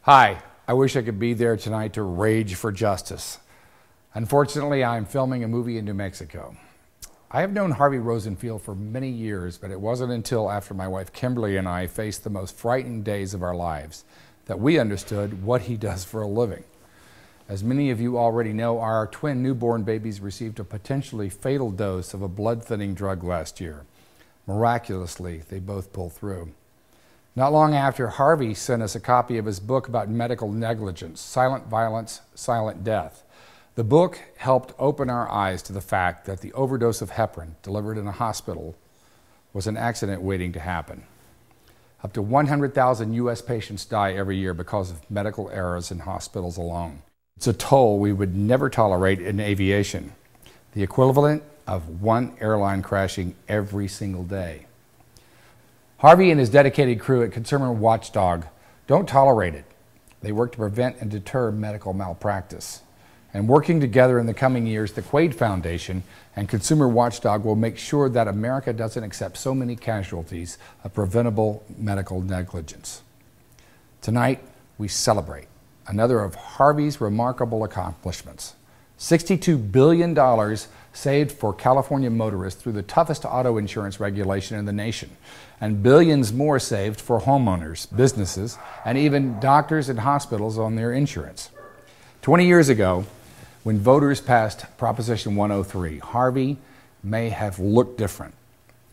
Hi, I wish I could be there tonight to rage for justice. Unfortunately, I'm filming a movie in New Mexico. I have known Harvey Rosenfield for many years, but it wasn't until after my wife Kimberly and I faced the most frightening days of our lives that we understood what he does for a living. As many of you already know, our twin newborn babies received a potentially fatal dose of a blood-thinning drug last year. Miraculously, they both pulled through. Not long after, Harvey sent us a copy of his book about medical negligence, Silent Violence, Silent Death. The book helped open our eyes to the fact that the overdose of heparin delivered in a hospital was an accident waiting to happen. Up to 100,000 U.S. patients die every year because of medical errors in hospitals alone. It's a toll we would never tolerate in aviation, the equivalent of one airline crashing every single day. Harvey and his dedicated crew at Consumer Watchdog don't tolerate it. They work to prevent and deter medical malpractice. And working together in the coming years, the Quaid Foundation and Consumer Watchdog will make sure that America doesn't accept so many casualties of preventable medical negligence. Tonight, we celebrate another of Harvey's remarkable accomplishments. $62 billion saved for California motorists through the toughest auto insurance regulation in the nation, and billions more saved for homeowners, businesses, and even doctors and hospitals on their insurance. 20 years ago, when voters passed Proposition 103, Harvey may have looked different.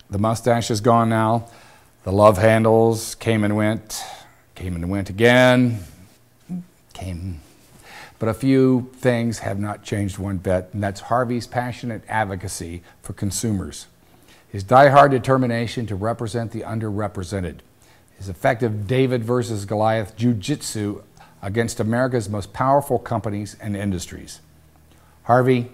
The mustache is gone now. The love handles came and went again, But a few things have not changed one bit, and that's Harvey's passionate advocacy for consumers, his die-hard determination to represent the underrepresented, his effective David versus Goliath jiu-jitsu against America's most powerful companies and industries. Harvey,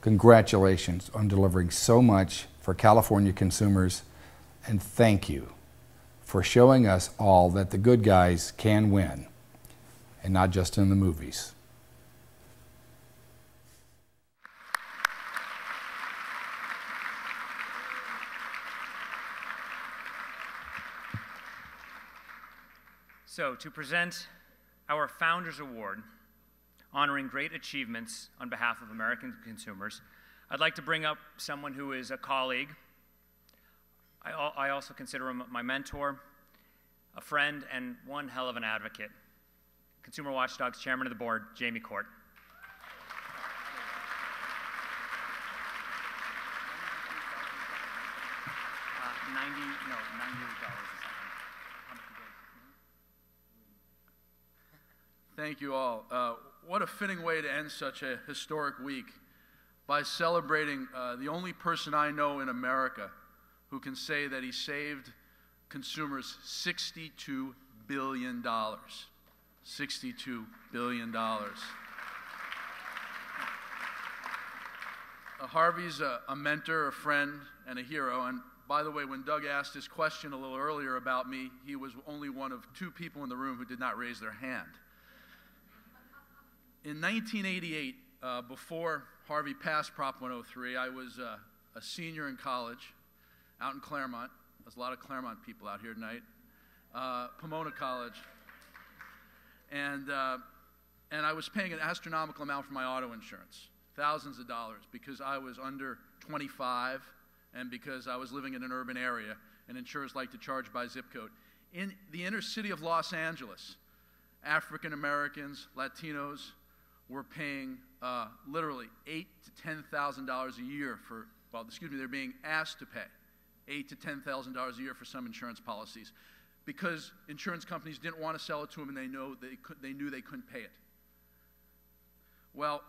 congratulations on delivering so much for California consumers, and thank you for showing us all that the good guys can win, and not just in the movies. So, to present our Founders Award, honoring great achievements on behalf of American consumers, I'd like to bring up someone who is a colleague. I also consider him my mentor, a friend, and one hell of an advocate. Consumer Watchdog's Chairman of the Board, Jamie Court. $90. Thank you all. What a fitting way to end such a historic week by celebrating the only person I know in America who can say that he saved consumers $62 billion. $62 billion. Harvey's a mentor, a friend, and a hero. And by the way, when Doug asked his question a little earlier about me, he was only one of two people in the room who did not raise their hand. In 1988, before Harvey passed Prop 103, I was a senior in college out in Claremont. There's a lot of Claremont people out here tonight. Pomona College. And I was paying an astronomical amount for my auto insurance, thousands of dollars, because I was under 25 and because I was living in an urban area, and insurers like to charge by zip code. In the inner city of Los Angeles, African Americans, Latinos were paying literally $8,000 to $10,000 a year for, well, excuse me, they're being asked to pay $8,000 to $10,000 a year for some insurance policies, because insurance companies didn't want to sell it to them, and they knew they couldn't pay it. Well,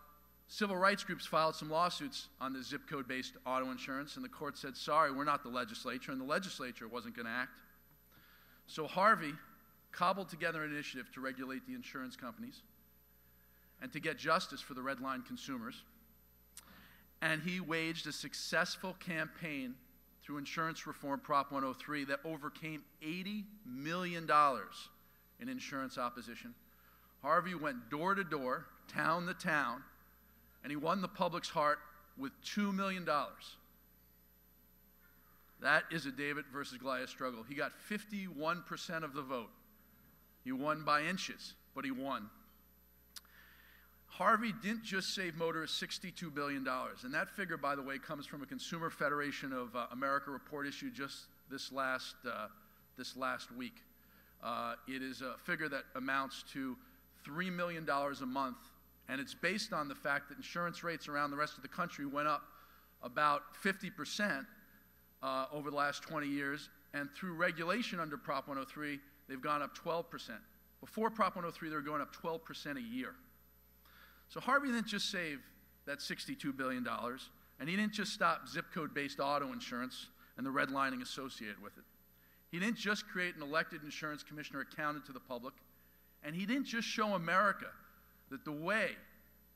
civil rights groups filed some lawsuits on the zip code-based auto insurance, and the court said, sorry, we're not the legislature, and the legislature wasn't going to act. So Harvey cobbled together an initiative to regulate the insurance companies and to get justice for the red-line consumers, and he waged a successful campaign through insurance reform Prop 103 that overcame $80 million in insurance opposition. Harvey went door to door, town to town, and he won the public's heart with $2 million. That is a David versus Goliath struggle. He got 51% of the vote. He won by inches, but he won. Harvey didn't just save motorists $62 billion, and that figure, by the way, comes from a Consumer Federation of America report issued just this last week. It is a figure that amounts to $3 million a month, and it's based on the fact that insurance rates around the rest of the country went up about 50% over the last 20 years, and through regulation under Prop 103, they've gone up 12%. Before Prop 103, they were going up 12% a year. So Harvey didn't just save that $62 billion, and he didn't just stop zip code-based auto insurance and the redlining associated with it. He didn't just create an elected insurance commissioner accounted to the public, and he didn't just show America that the way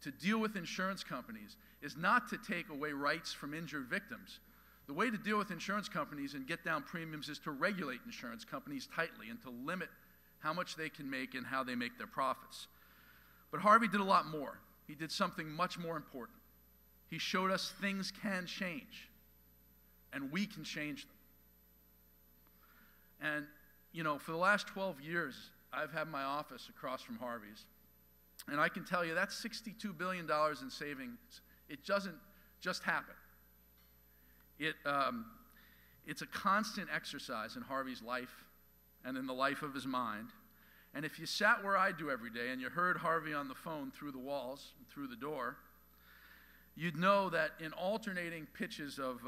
to deal with insurance companies is not to take away rights from injured victims. The way to deal with insurance companies and get down premiums is to regulate insurance companies tightly and to limit how much they can make and how they make their profits. But Harvey did a lot more. He did something much more important. He showed us things can change, and we can change them. And, you know, for the last 12 years, I've had my office across from Harvey's. And I can tell you that's $62 billion in savings. It doesn't just happen. It's a constant exercise in Harvey's life and in the life of his mind. And if you sat where I do every day and you heard Harvey on the phone through the walls, through the door, you'd know that in alternating pitches of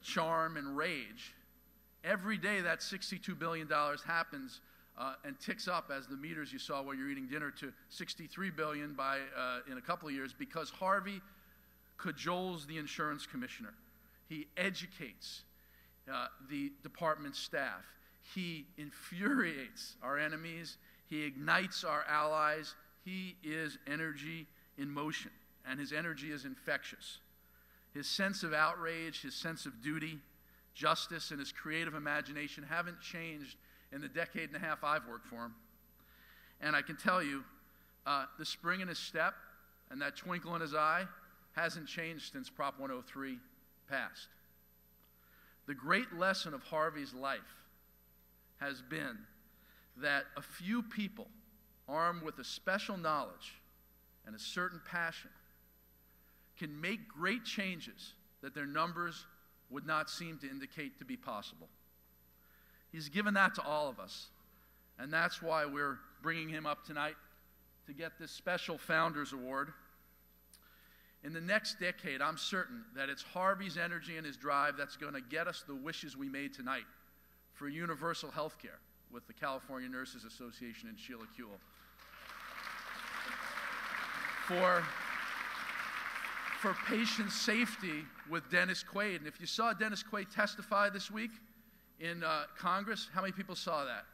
charm and rage, every day that $62 billion happens and ticks up as the meters you saw while you're eating dinner to $63 billion in a couple of years, because Harvey cajoles the insurance commissioner. He educates the department staff. He infuriates our enemies. He ignites our allies. He is energy in motion, and his energy is infectious. His sense of outrage, his sense of duty, justice, and his creative imagination haven't changed in the decade and a half I've worked for him. And I can tell you, the spring in his step and that twinkle in his eye hasn't changed since Prop 103 passed. The great lesson of Harvey's life has been that a few people armed with a special knowledge and a certain passion can make great changes that their numbers would not seem to indicate to be possible. He's given that to all of us, and that's why we're bringing him up tonight to get this special Founders Award. In the next decade, I'm certain that it's Harvey's energy and his drive that's going to get us the wishes we made tonight for universal health care with the California Nurses Association and Sheila Kuehl. For patient safety with Dennis Quaid. And if you saw Dennis Quaid testify this week in Congress, how many people saw that?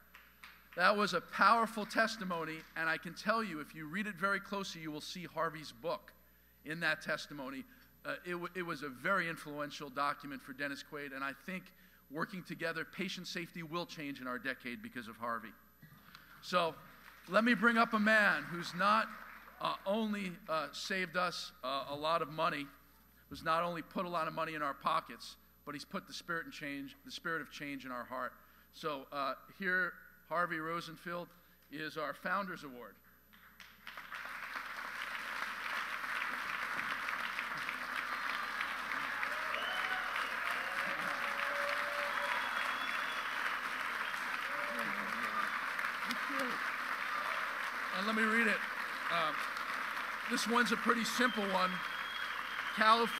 That was a powerful testimony, and I can tell you, if you read it very closely, you will see Harvey's book in that testimony. It was a very influential document for Dennis Quaid, and I think working together, patient safety will change in our decade because of Harvey. So let me bring up a man who's not only saved us a lot of money, who's not only put a lot of money in our pockets, but he's put the spirit of change in our heart. So here, Harvey Rosenfield is our Founders Award. And let me read it. This one's a pretty simple one. California.